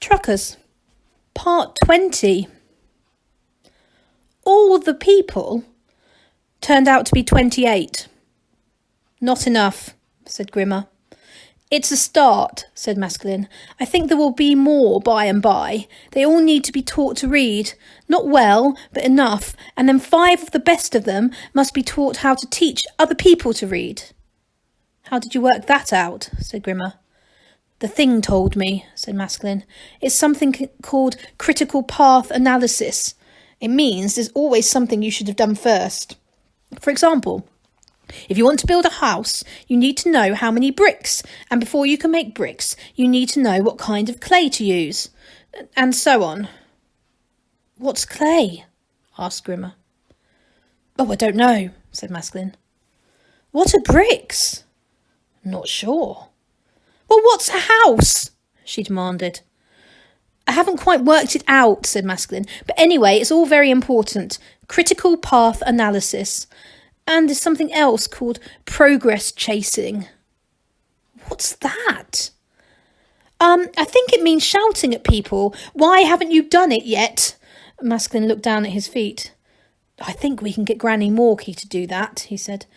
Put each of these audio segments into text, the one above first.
Truckers, Part 20. All the people turned out to be 28. Not enough, said Grimmer. It's a start, said Masculine. I think there will be more by and by. They all need to be taught to read. Not well, but enough. And then 5 of the best of them must be taught how to teach other people to read. How did you work that out? Said Grimmer. The thing told me, said Masculine. It's something called critical path analysis. It means there's always something you should have done first. For example, if you want to build a house, you need to know how many bricks. And before you can make bricks, you need to know what kind of clay to use. And so on. What's clay? Asked Grimmer. Oh, I don't know, said Masculine. What are bricks? Not sure. Well, what's a house? She demanded. I haven't quite worked it out, said Masculine. But anyway, it's all very important. Critical path analysis. And there's something else called progress chasing. What's that? I think it means shouting at people. Why haven't you done it yet? Masculine looked down at his feet. I think we can get Granny Morky to do that, he said.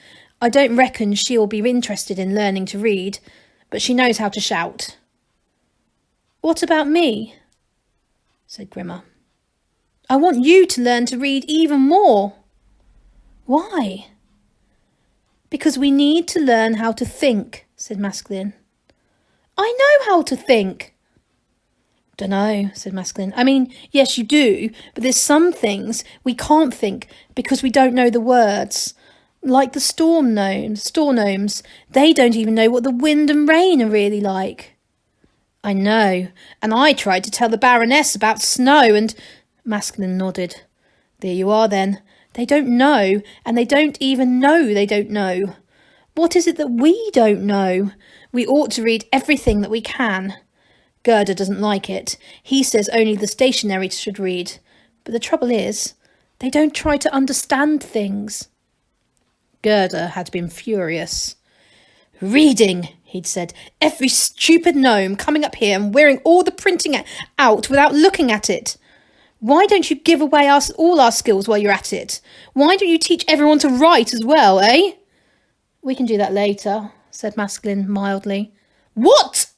I don't reckon she'll be interested in learning to read, but she knows how to shout. What about me? Said Grimmer. I want you to learn to read even more. Why? Because we need to learn how to think, said Masculine. I know how to think. Dunno, said Masculine. I mean, yes, you do, but there's some things we can't think because we don't know the words. Like the store gnomes. They don't even know what the wind and rain are really like. I know, and I tried to tell the Baroness about snow and... Masculine nodded. There you are then. They don't know, and they don't even know they don't know. What is it that we don't know? We ought to read everything that we can. Gerda doesn't like it. He says only the stationary should read. But the trouble is, they don't try to understand things. Gerda had been furious. Reading, he'd said. Every stupid gnome coming up here and wearing all the printing out without looking at it. Why don't you give away all our skills while you're at it? Why don't you teach everyone to write as well, eh? We can do that later, said Masculine mildly. What?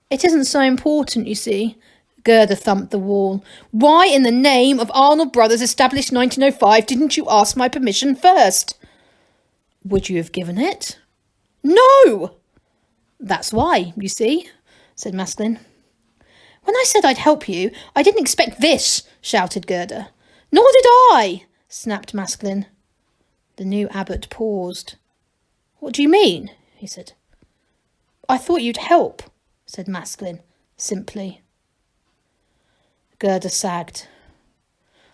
It isn't so important, you see. Gerda thumped the wall. Why in the name of Arnold Brothers established 1905 didn't you ask my permission first? Would you have given it? No! That's why, you see, said Masculine. When I said I'd help you, I didn't expect this, shouted Gerda. Nor did I, snapped Masculine. The new abbot paused. What do you mean? He said. I thought you'd help, said Masculine, simply. Gerda sagged.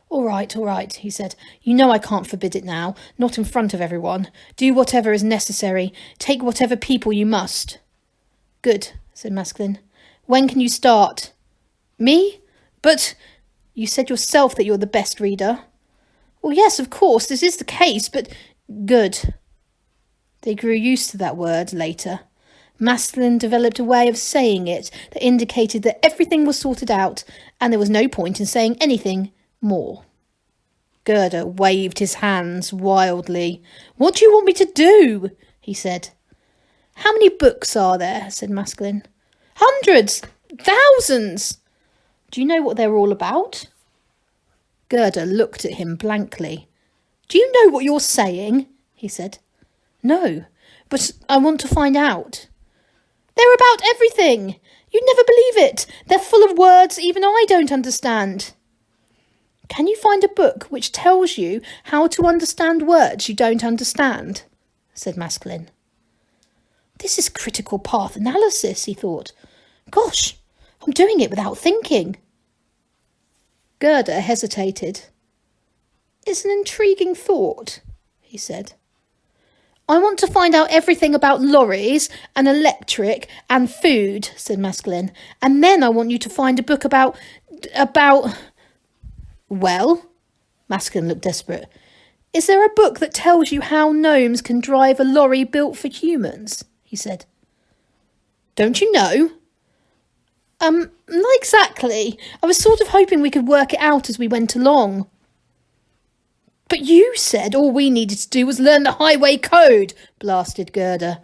All right, he said. You know I can't forbid it now, not in front of everyone. Do whatever is necessary. Take whatever people you must. Good, said Masculine. When can you start? Me? But you said yourself that you're the best reader. Well, yes, of course, this is the case, but... Good. They grew used to that word later. Masculine developed a way of saying it that indicated that everything was sorted out and there was no point in saying anything more. Gerda waved his hands wildly. What do you want me to do? He said. How many books are there? Said Masculine. Hundreds! Thousands! Do you know what they're all about? Gerda looked at him blankly. Do you know what you're saying? He said. No, but I want to find out. They're about everything. You'd never believe it. They're full of words even I don't understand. Can you find a book which tells you how to understand words you don't understand? Said Masculine. This is critical path analysis, he thought. Gosh, I'm doing it without thinking. Gerda hesitated. It's an intriguing thought, he said. I want to find out everything about lorries and electric and food, said Masculine. And then I want you to find a book about... Well, Masculine looked desperate. Is there a book that tells you how gnomes can drive a lorry built for humans? He said. Don't you know? Not exactly. I was sort of hoping we could work it out as we went along. But you said all we needed to do was learn the highway code, blasted Gerda.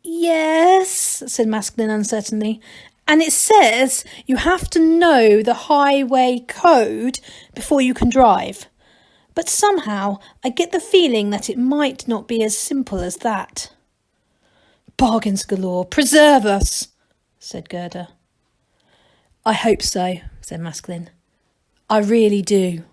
Yes, said Masculine uncertainly. And it says you have to know the highway code before you can drive. But somehow I get the feeling that it might not be as simple as that. Bargains galore, preserve us, said Gerda. I hope so, said Masculine. I really do.